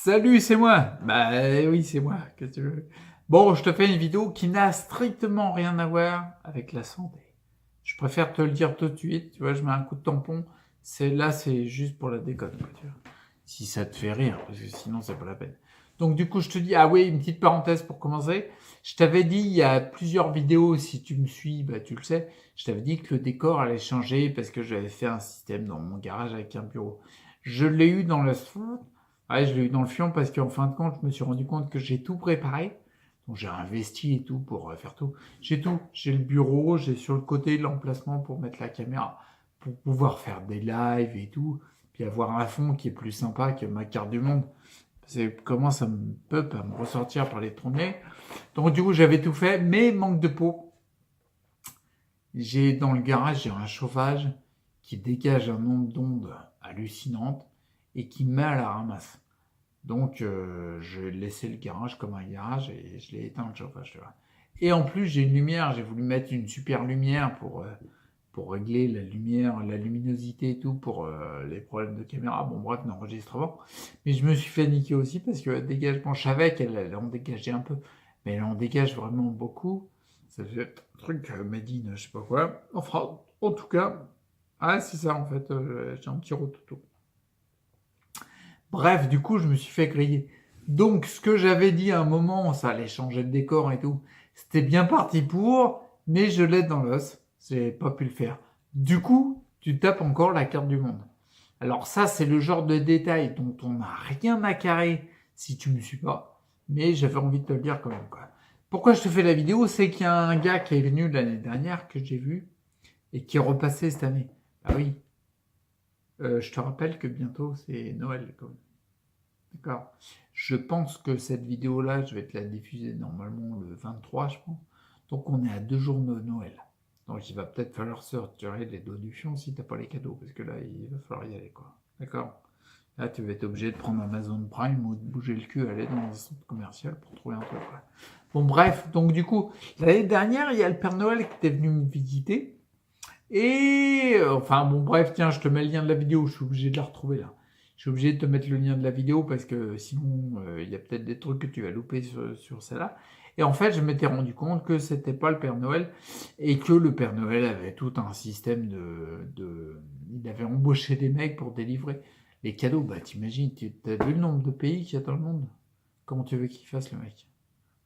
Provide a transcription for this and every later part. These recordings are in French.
Salut, c'est moi. Bah oui, c'est moi. Qu'est-ce que tu veux? Bon, je te fais une vidéo qui n'a strictement rien à voir avec la santé. Je préfère te le dire tout de suite. Tu vois, je mets un coup de tampon. C'est juste pour la déconne, quoi, tu vois. Si ça te fait rire, parce que sinon c'est pas la peine. Donc du coup, je te dis, ah oui, une petite parenthèse pour commencer. Je t'avais dit il y a plusieurs vidéos, si tu me suis, bah tu le sais. Je t'avais dit que le décor allait changer parce que j'avais fait un système dans mon garage avec un bureau. Je l'ai eu dans le Ouais, je l'ai eu dans le fion parce qu'en fin de compte, je me suis rendu compte que j'ai tout préparé. Donc j'ai investi et tout pour faire tout. J'ai tout. J'ai le bureau, j'ai sur le côté l'emplacement pour mettre la caméra, pour pouvoir faire des lives et tout. Puis avoir un fond qui est plus sympa que ma carte du monde. C'est comment ça me peut à me ressortir par les tournées. Donc du coup j'avais tout fait, mais manque de peau. J'ai dans le garage, j'ai un chauffage qui dégage un nombre d'ondes hallucinantes et qui met à la ramasse. Donc, je laissé le garage comme un garage et je l'ai éteint le chauffage, tu vois. Et en plus, j'ai une lumière, j'ai voulu mettre une super lumière pour régler la lumière, la luminosité et tout pour les problèmes de caméra. Bon, bref, d'enregistrement. Mais je me suis fait niquer aussi parce que dégagement, je savais qu'elle en dégageait un peu, mais elle en dégage vraiment beaucoup. Ça fait un truc Made in, je sais pas quoi. Enfin, en tout cas, ah, c'est ça en fait, j'ai un petit rototo. Bref, du coup, je me suis fait griller. Donc, ce que j'avais dit à un moment, ça allait changer de décor et tout, c'était bien parti pour, mais je l'ai dans l'os. J'ai pas pu le faire. Du coup, tu tapes encore la carte du monde. Alors ça, c'est le genre de détail dont on n'a rien à carrer si tu me suis pas. Mais j'avais envie de te le dire quand même, quoi. Pourquoi je te fais la vidéo? C'est qu'il y a un gars qui est venu l'année dernière, que j'ai vu, et qui est repassé cette année. Ah oui, je te rappelle que bientôt c'est Noël, quand même. D'accord. Je pense que cette vidéo-là, je vais te la diffuser normalement le 23, je pense. Donc on est à 2 jours de Noël. Donc il va peut-être falloir se retirer les dos du fion si t'as pas les cadeaux, parce que là, il va falloir y aller, quoi. D'accord. Là, tu vas être obligé de prendre Amazon Prime ou de bouger le cul, aller dans un centre commercial pour trouver un truc, quoi. Bon, bref, donc du coup, l'année dernière, il y a le Père Noël qui était venu me visiter. Et enfin bon bref, tiens, je te mets le lien de la vidéo, je suis obligé de la retrouver là. Je suis obligé de te mettre le lien de la vidéo parce que sinon il y a peut-être des trucs que tu vas louper sur celle-là. Et en fait, je m'étais rendu compte que c'était pas le Père Noël et que le Père Noël avait tout un système il avait embauché des mecs pour délivrer les cadeaux. Bah t'imagines, t'as vu le nombre de pays qu'il y a dans le monde? Comment tu veux qu'il fasse le mec?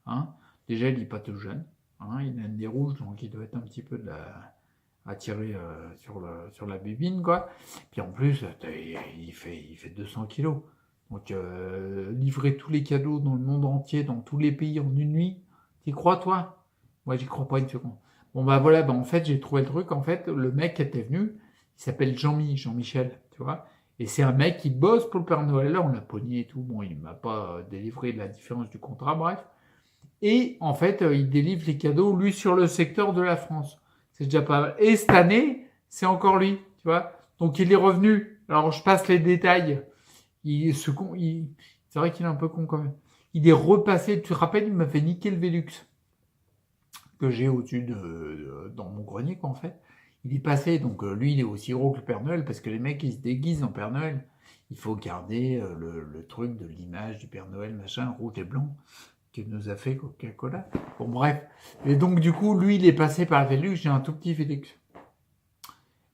Hein? Déjà, il est pas tout jeune. Hein? Il a une des rouges, donc il doit être un petit peu de la à tirer sur la bébine, quoi. Puis en plus, il fait 200 kilos. Donc, livrer tous les cadeaux dans le monde entier, dans tous les pays en une nuit, t'y crois, toi? Moi, j'y crois pas une seconde. Bon, bah voilà, bah en fait, j'ai trouvé le truc. En fait, le mec était venu, il s'appelle Jean-Michel, tu vois. Et c'est un mec qui bosse pour le Père Noël. Là, on l'a pogné et tout. Bon, il m'a pas délivré la différence du contrat, bref. Et en fait, il délivre les cadeaux, lui, sur le secteur de la France. C'est déjà pas mal. Et cette année, c'est encore lui, tu vois. Donc il est revenu. Alors je passe les détails. C'est vrai qu'il est un peu con quand même. Il est repassé. Tu te rappelles, il m'a fait niquer le Velux que j'ai au-dessus dans mon grenier, quoi, en fait. Il est passé. Donc lui, il est aussi gros que le Père Noël parce que les mecs, ils se déguisent en Père Noël. Il faut garder le truc de l'image du Père Noël, machin, rouge et blanc que nous a fait Coca-Cola. Bon, bref. Et donc, du coup, lui, il est passé par le Velux. J'ai un tout petit Velux.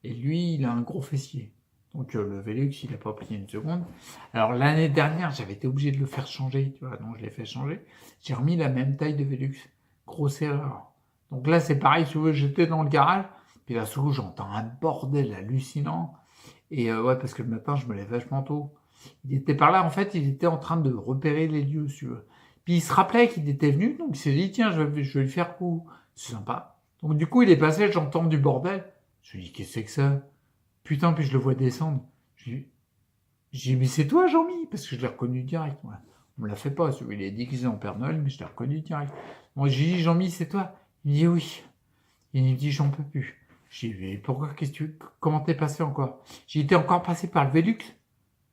Et lui, il a un gros fessier. Donc, le Velux, il n'a pas plié une seconde. Alors, l'année dernière, j'avais été obligé de le faire changer, tu vois. Donc, je l'ai fait changer. J'ai remis la même taille de Velux. Grosse erreur. Donc là, c'est pareil, tu veux, j'étais dans le garage. Puis là, sous, j'entends un bordel hallucinant. Et ouais, parce que le matin, je me lève vachement tôt. Il était par là, en fait, il était en train de repérer les lieux, si tu veux. Puis il se rappelait qu'il était venu, donc il s'est dit, tiens, je vais lui faire coup. C'est sympa. Donc du coup, il est passé, j'entends du bordel. Je lui dis, qu'est-ce que c'est que ça? Putain, puis je le vois descendre. J'ai dit, mais c'est toi, Jean-Mi? Parce que je l'ai reconnu direct, moi. On me l'a fait pas, celui il est déguisé en Père Noël, mais je l'ai reconnu direct. Moi, j'ai dit, Jean-Mi, c'est toi? Il me dit, oui. Il me dit, j'en peux plus. J'ai dit, mais pourquoi, comment t'es passé encore? J'ai été encore passé par le Velux.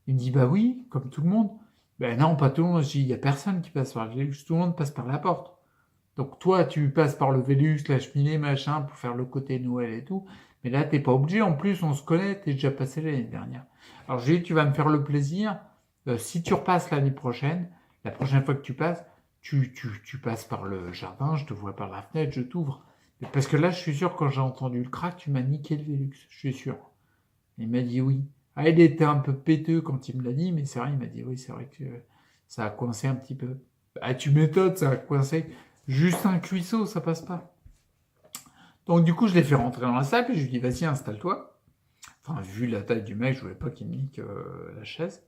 Il me dit, bah oui, comme tout le monde. Ben non, pas tout le monde. J'ai dit, il y a personne qui passe par le Velux, tout le monde passe par la porte. Donc toi, tu passes par le Velux, la cheminée, machin, pour faire le côté Noël et tout. Mais là, t'es pas obligé. En plus, on se connaît, t'es déjà passé l'année dernière. Alors j'ai dit, tu vas me faire le plaisir Si tu repasses l'année prochaine, la prochaine fois que tu passes, tu passes par le jardin, je te vois par la fenêtre, je t'ouvre. Parce que là, je suis sûr, quand j'ai entendu le crack, tu m'as niqué le Velux, je suis sûr. Il m'a dit oui. Ah, il était un peu péteux quand il me l'a dit, mais c'est vrai, il m'a dit oui, c'est vrai que ça a coincé un petit peu. Ah, tu m'étonnes, ça a coincé. Juste un cuisseau, ça passe pas. Donc du coup, je l'ai fait rentrer dans la salle, puis je lui ai dit, vas-y, installe-toi. Enfin, vu la taille du mec, je voulais pas qu'il me nique la chaise.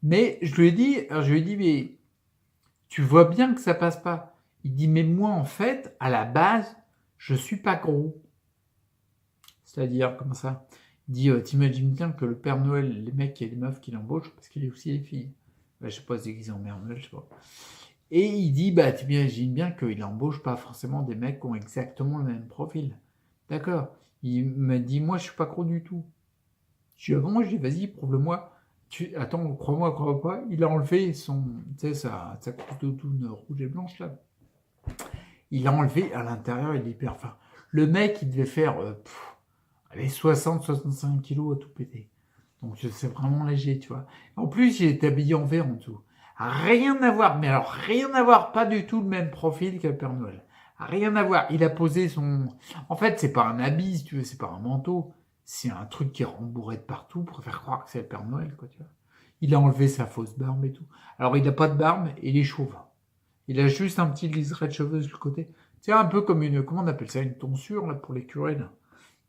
Mais je lui ai dit, mais tu vois bien que ça passe pas. Il dit, mais moi, en fait, à la base, je suis pas gros. C'est-à-dire, comment ça? Il dit, t'imagines bien que le Père Noël, les mecs et les meufs qu'il embauche, parce qu'il y a aussi les filles. Je sais pas, c'est qu'ils en Père Noël, je sais pas. Et il dit, bah, tu imagines bien qu'il embauche pas forcément des mecs qui ont exactement le même profil. D'accord. Il m'a dit, moi, je suis pas gros du tout. Je dis, ah bon, je dis, vas-y, prouve-le-moi. Attends, crois-moi pas. Il a enlevé son, tu sais, sa coupe d'automne rouge et blanche, là. Il a enlevé à l'intérieur, il est hyper fin. Le mec, il devait faire, allez, 60-65 kilos à tout péter. Donc, c'est vraiment léger, tu vois. En plus, il est habillé en vert en dessous. Rien à voir, mais alors rien à voir, pas du tout le même profil qu'un Père Noël. Rien à voir. Il a posé son. En fait, c'est pas un habit, si tu veux, c'est pas un manteau. C'est un truc qui est rembourré de partout pour faire croire que c'est le Père Noël, quoi, tu vois. Il a enlevé sa fausse barbe et tout. Alors, il n'a pas de barbe et il est chauve. Il a juste un petit liseré de cheveux sur le côté. C'est un peu comme une. Comment on appelle ça? Une tonsure, là, pour les curés, là.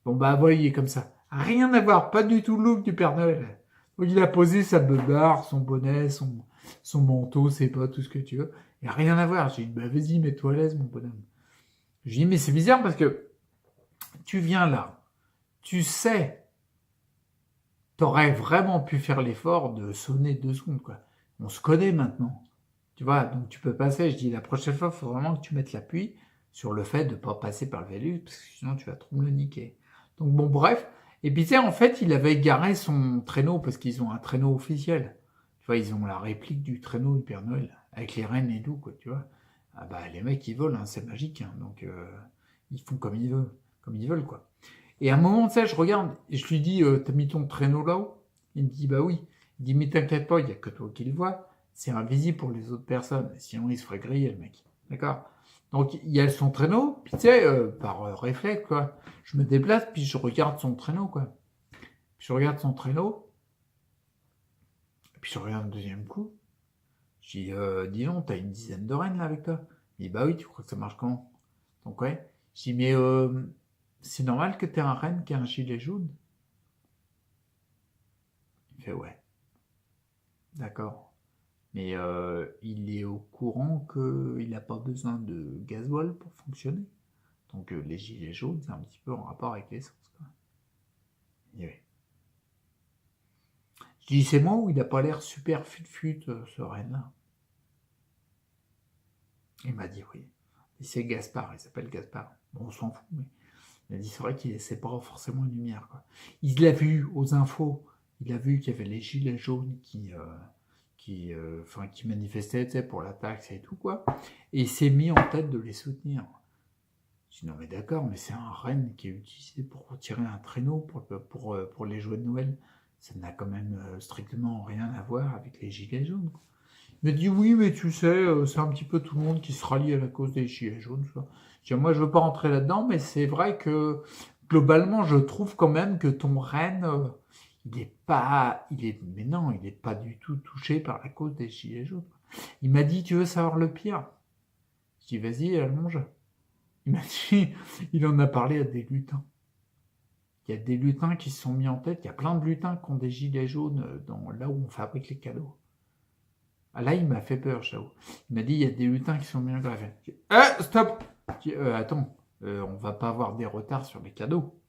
Bon, bah, voilà, il est comme ça. Rien à voir, pas du tout le look du Père Noël. Donc, il a posé sa beubare, son bonnet, son manteau, ses potes, tout ce que tu veux. Il n'y a rien à voir. J'ai dit, bah, vas-y, mets-toi à l'aise, mon bonhomme. J'ai dit, mais c'est bizarre parce que tu viens là, tu sais, t'aurais vraiment pu faire l'effort de sonner 2 secondes, quoi. On se connaît maintenant. Tu vois, donc tu peux passer. Je dis, la prochaine fois, il faut vraiment que tu mettes l'appui sur le fait de ne pas passer par le Vélux, parce que sinon tu vas trop me le niquer. Donc bon, bref. Et puis tu sais, en fait, il avait garé son traîneau, parce qu'ils ont un traîneau officiel. Tu vois, ils ont la réplique du traîneau du Père Noël, avec les rennes et tout, quoi, tu vois. Ah bah, les mecs, ils volent, hein, c'est magique, hein, donc ils font comme ils veulent, quoi. Et à un moment, tu sais, je regarde, et je lui dis, t'as mis ton traîneau là-haut? Il me dit, bah oui. Il dit, mais t'inquiète pas, il n'y a que toi qui le vois. C'est invisible pour les autres personnes. Sinon, il se ferait griller, le mec. D'accord? Donc, il y a son traîneau, puis tu sais, par réflexe, quoi. Je me déplace, puis je regarde son traîneau, quoi. Puis je regarde son traîneau, puis je regarde le deuxième coup. Je dis, dis donc, t'as une dizaine de rennes, là, avec toi? Il dit, bah oui, tu crois que ça marche comment? Donc, ouais. Je dis, mais c'est normal que t'aies un renne qui a un gilet jaune? Il fait, ouais, d'accord. Mais il est au courant qu'il n'a pas besoin de gasoil pour fonctionner. Donc les gilets jaunes, c'est un petit peu en rapport avec l'essence, quoi. Et ouais. Je dis, c'est moi ou il n'a pas l'air super fut-fut, ce Rennes-là? Il m'a dit oui. Et c'est Gaspard, il s'appelle Gaspard. Bon, on s'en fout, mais il a dit, c'est vrai qu'il c'est pas forcément une lumière, quoi. Il l'a vu aux infos, il a vu qu'il y avait les gilets jaunes qui manifestaient, tu sais, pour la taxe et tout, quoi. Et il s'est mis en tête de les soutenir. Je dis, non, mais d'accord, mais c'est un renne qui est utilisé pour tirer un traîneau pour les jouets de Noël. Ça n'a quand même strictement rien à voir avec les gilets jaunes, quoi. Il m'a dit, oui, mais tu sais, c'est un petit peu tout le monde qui se rallie à la cause des gilets jaunes, ça. Je dis, moi, je veux pas rentrer là-dedans, mais c'est vrai que globalement, je trouve quand même que ton renne, mais non, il est pas du tout touché par la cause des gilets jaunes. Il m'a dit, tu veux savoir le pire? Je dis, vas-y, allonge. Il m'a dit, il en a parlé à des lutins. Il y a des lutins qui se sont mis en tête. Il y a plein de lutins qui ont des gilets jaunes là où on fabrique les cadeaux. Ah, là, il m'a fait peur, j'avoue. Il m'a dit, il y a des lutins qui sont mis en grève. Stop! Je dis, attends, on va pas avoir des retards sur les cadeaux.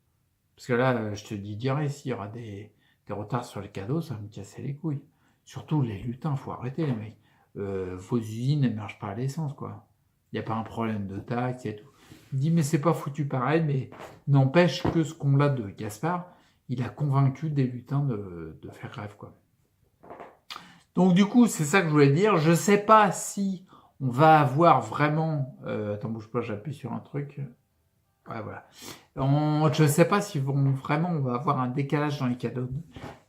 Parce que là, je te dis direct, s'il y aura des retards sur les cadeaux, ça va me casser les couilles. Surtout les lutins, faut arrêter, les mecs. Vos usines, elles marchent pas à l'essence, quoi. Il n'y a pas un problème de taxe et tout. Il dit, mais c'est pas foutu pareil, mais n'empêche que ce qu'on l'a de Gaspard, il a convaincu des lutins de faire grève, quoi. Donc du coup, c'est ça que je voulais dire. Je sais pas si on va avoir vraiment... attends, bouge pas, j'appuie sur un truc. Ouais, voilà. Je sais pas si vraiment on va avoir un décalage dans les cadeaux.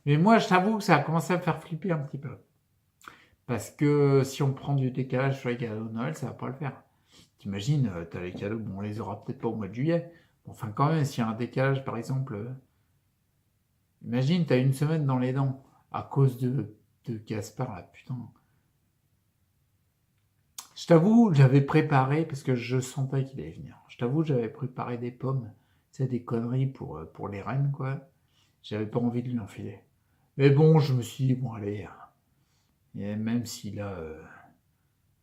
Mais moi, je t'avoue que ça a commencé à me faire flipper un petit peu. Parce que si on prend du décalage sur les cadeaux de Noël, ça va pas le faire. T'imagines, t'as les cadeaux, bon, on les aura peut-être pas au mois de juillet. Bon, enfin, quand même, s'il y a un décalage, par exemple, imagine, t'as une semaine dans les dents à cause de Gaspard, là, putain. Je t'avoue, j'avais préparé, parce que je sentais qu'il allait venir. Je t'avoue, j'avais préparé des pommes, tu sais, des conneries pour les reines, quoi. J'avais pas envie de lui enfiler. Mais bon, je me suis dit, bon, allez, et même s'il a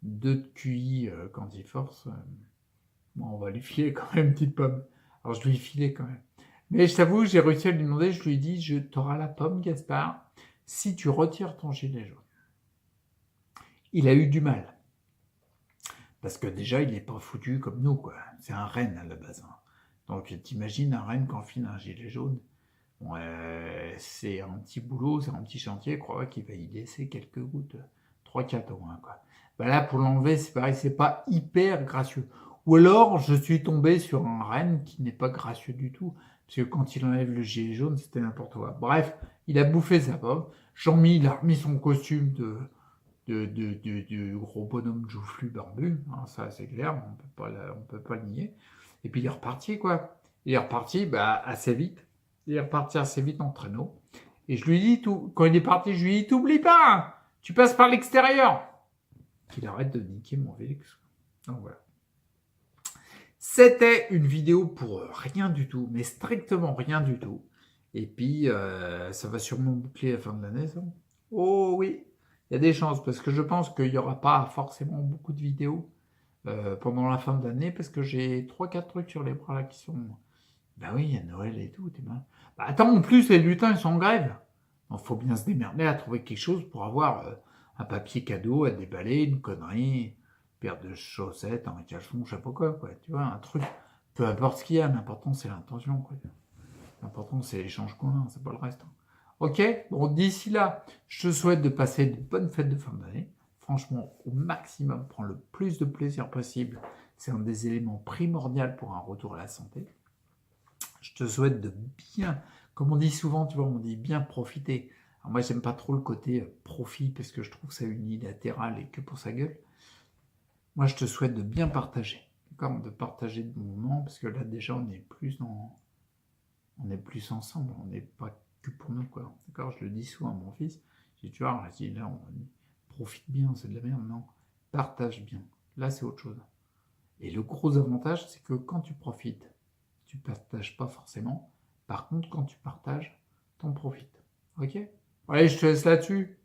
2 de QI quand il force, bon, on va lui filer quand même une petite pomme. Alors, je lui ai filé quand même. Mais je t'avoue, j'ai réussi à lui demander, je lui ai dit, t'auras la pomme, Gaspard, si tu retires ton gilet jaune. Il a eu du mal. Parce que déjà, il n'est pas foutu comme nous, quoi. C'est un renne à la base. Hein. Donc, t'imagines un renne qui enfile un gilet jaune. Bon, c'est un petit boulot, c'est un petit chantier, crois qu'il va y laisser quelques gouttes. 3-4 au moins, quoi. Bah là, pour l'enlever, c'est pareil, c'est pas hyper gracieux. Ou alors, je suis tombé sur un renne qui n'est pas gracieux du tout. Parce que quand il enlève le gilet jaune, c'était n'importe quoi. Bref, il a bouffé sa pomme. Jean-Mi, il a remis son costume de gros bonhomme joufflu barbu, hein, ça c'est clair, on peut pas le nier. Et puis il est reparti, quoi. Il est reparti assez vite. Il est reparti assez vite en traîneau. Et je lui dis tout. Quand il est parti, je lui dis t'oublies pas, tu passes par l'extérieur. Qu'il arrête de niquer mon Vélix. Donc voilà. C'était une vidéo pour rien du tout, mais strictement rien du tout. Et puis, ça va sûrement boucler la fin de l'année, ça. Oh oui, il y a des chances, parce que je pense qu'il n'y aura pas forcément beaucoup de vidéos pendant la fin de l'année, parce que j'ai 3-4 trucs sur les bras là qui sont... Bah oui, il y a Noël et tout, t'es mal. Bah attends, en plus, les lutins, ils sont en grève. Il faut bien se démerder à trouver quelque chose pour avoir un papier cadeau à déballer, une connerie, une paire de chaussettes, un caleçon, je sais pas quoi, tu vois, un truc. Peu importe ce qu'il y a, l'important c'est l'intention, quoi. L'important c'est l'échange commun, c'est pas le reste. Hein. Ok, bon, d'ici là, je te souhaite de passer de bonnes fêtes de fin d'année. Franchement, au maximum, prends le plus de plaisir possible. C'est un des éléments primordiaux pour un retour à la santé. Je te souhaite de bien, comme on dit souvent, tu vois, on dit bien profiter. Alors moi, j'aime pas trop le côté profit parce que je trouve ça unilatéral et que pour sa gueule. Moi, je te souhaite de bien partager, d'accord, de partager de moments parce que là, déjà, on est plus ensemble, on n'est pas que pour nous, quoi. D'accord, je le dis souvent à mon fils. Je dis, tu vois, je dis, là, on profite bien, c'est de la merde, non. Partage bien. Là, c'est autre chose. Et le gros avantage, c'est que quand tu profites, tu partages pas forcément. Par contre, quand tu partages, t'en profites. Ok? Allez, je te laisse là-dessus.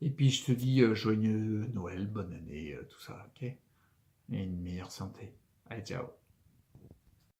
Et puis, je te dis joyeux Noël, bonne année, tout ça, ok? Et une meilleure santé. Allez, ciao.